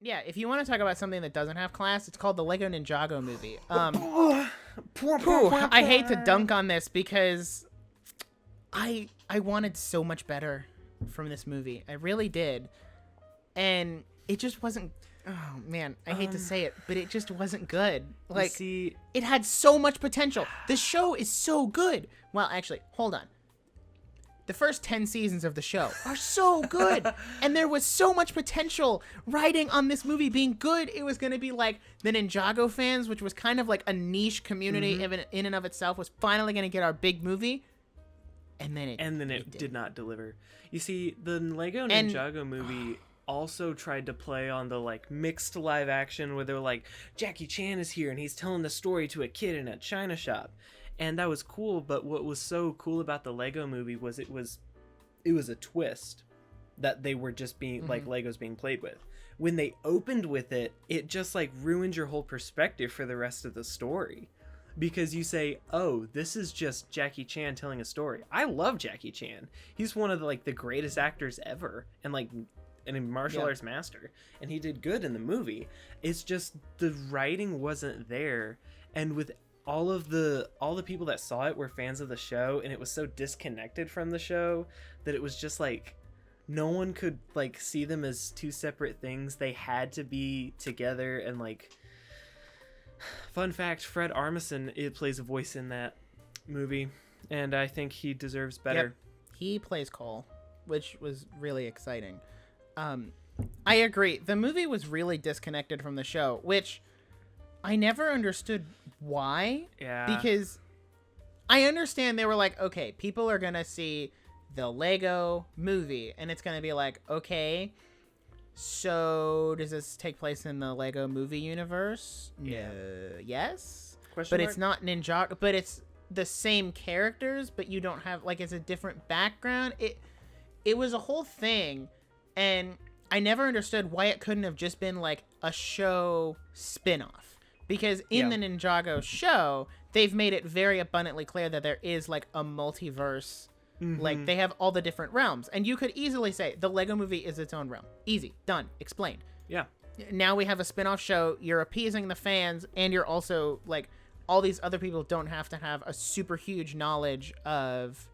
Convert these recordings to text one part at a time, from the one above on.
Yeah, if you want to talk about something that doesn't have class, it's called the Lego Ninjago Movie. I hate to dunk on this because I wanted so much better from this movie. I really did. And it just wasn't. Oh man, I hate to say it, but it just wasn't good. Like, see, it had so much potential. The show is so good. Well, actually, hold on. The first 10 seasons of the show are so good. And there was so much potential riding on this movie being good. It was going to be like the Ninjago fans, which was kind of like a niche community in and of itself, was finally going to get our big movie. And then it did not deliver. You see, the Lego Ninjago movie also tried to play on the like mixed live action where they were like, Jackie Chan is here and he's telling the story to a kid in a china shop. And that was cool, but what was so cool about the Lego movie was it was a twist that they were just being like Legos being played with. When they opened with it, it just like ruined your whole perspective for the rest of the story. Because you say, oh, this is just Jackie Chan telling a story. I love Jackie Chan. He's one of the greatest actors ever, and like a martial arts master, and he did good in the movie. It's just the writing wasn't there, and with all the people that saw it were fans of the show, and it was so disconnected from the show that it was just like no one could like see them as two separate things. They had to be together. And like, fun fact, Fred Armisen plays a voice in that movie, and I think he deserves better. Yep. He plays Cole, which was really exciting. I agree. The movie was really disconnected from the show, which I never understood why. Yeah. Because I understand they were like, okay, people are going to see the Lego movie, and it's going to be like, okay, so does this take place in the Lego movie universe? Yeah. Yes. Question but mark? It's not Ninjago, but it's the same characters, but you don't have, like, it's a different background. It was a whole thing, and I never understood why it couldn't have just been like a show spin-off. Because in the Ninjago show, they've made it very abundantly clear that there is like a multiverse. Like, they have all the different realms. And you could easily say the Lego movie is its own realm. Easy. Done. Explained. Yeah. Now we have a spin-off show. You're appeasing the fans, and you're also like, all these other people don't have to have a super huge knowledge of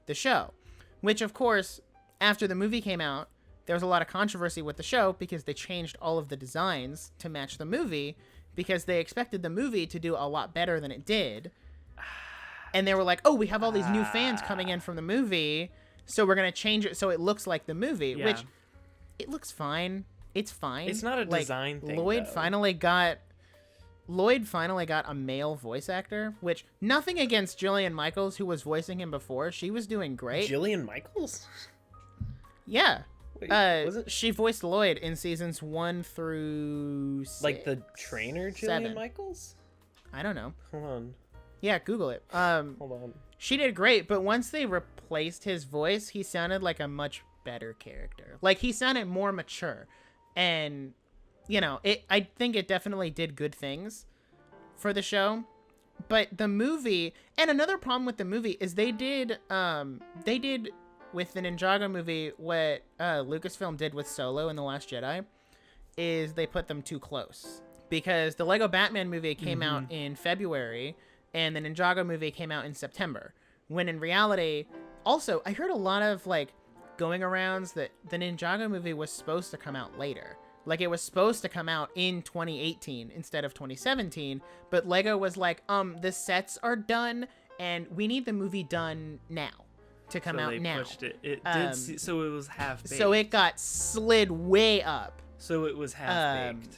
the show. Which, of course, after the movie came out, there was a lot of controversy with the show because they changed all of the designs to match the movie because they expected the movie to do a lot better than it did. And they were like, oh, we have all these new fans coming in from the movie, so we're going to change it so it looks like the movie, which it looks fine. It's fine. It's not a design thing, Lloyd though. finally got a male voice actor, which nothing against Jillian Michaels, who was voicing him before. She was doing great. Jillian Michaels? Yeah. Wait, was it? She voiced Lloyd in seasons 1 through 6, Like the trainer Jillian 7. Michaels? I don't know. Hold on. Yeah, Google it. Hold on. She did great, but once they replaced his voice, he sounded like a much better character. Like, he sounded more mature. And, you know, I think it definitely did good things for the show. But the movie, and another problem with the movie is they did with the Ninjago movie what Lucasfilm did with Solo in The Last Jedi, is they put them too close. Because the Lego Batman movie came out in February, and the Ninjago movie came out in September. When in reality, also, I heard a lot of, like, going arounds that the Ninjago movie was supposed to come out later. Like, it was supposed to come out in 2018 instead of 2017, but Lego was like, the sets are done, and we need the movie done now to come out now. Pushed it. It did so it was half-baked. So it got slid way up. So it was half-baked.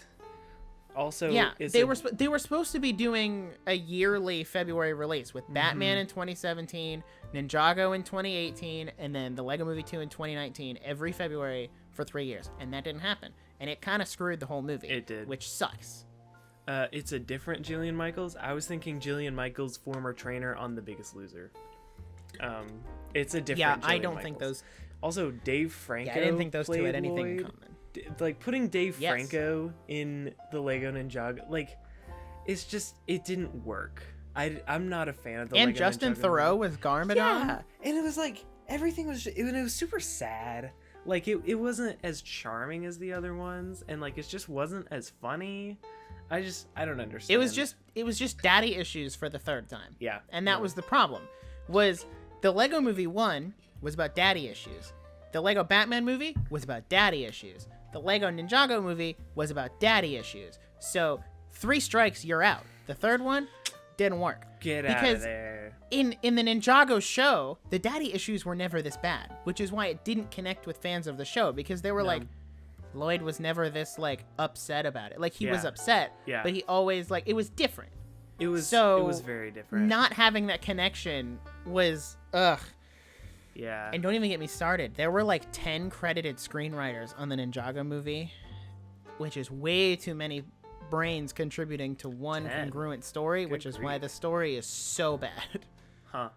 Also, yeah, they were supposed to be doing a yearly February release with Batman in 2017, Ninjago in 2018, and then the Lego Movie 2 in 2019 every February for 3 years, and that didn't happen, and it kind of screwed the whole movie. It did, which sucks. It's a different Jillian Michaels. I was thinking Jillian Michaels, former trainer on The Biggest Loser. It's a different. Yeah, Jillian I don't Michaels. think those. Also, Dave Franco. Yeah, I didn't think those two had anything Lloyd. in common. Like, putting Dave Franco in the Lego Ninjago, like, it didn't work. I'm not a fan of the And Lego Justin Ninjago Theroux movie. was Garmadon. Yeah, and it was like everything was. It was super sad Like it wasn't as charming as the other ones, and like it just wasn't as funny. I don't understand. It was just daddy issues for the third time. Yeah. And that was the problem. Was the Lego Movie 1 was about daddy issues. The Lego Batman movie was about daddy issues. The Lego Ninjago movie was about daddy issues. So 3 strikes, you're out. The third one didn't work. Get out of there. In the Ninjago show, the daddy issues were never this bad, which is why it didn't connect with fans of the show, because they were like, Lloyd was never this like upset about it. Like he was upset, but he always like, it was different. It was very different. Not having that connection was ugh. Yeah. And don't even get me started. There were like 10 credited screenwriters on the Ninjago movie, which is way too many brains contributing to one congruent story, which is why the story is so bad. Huh.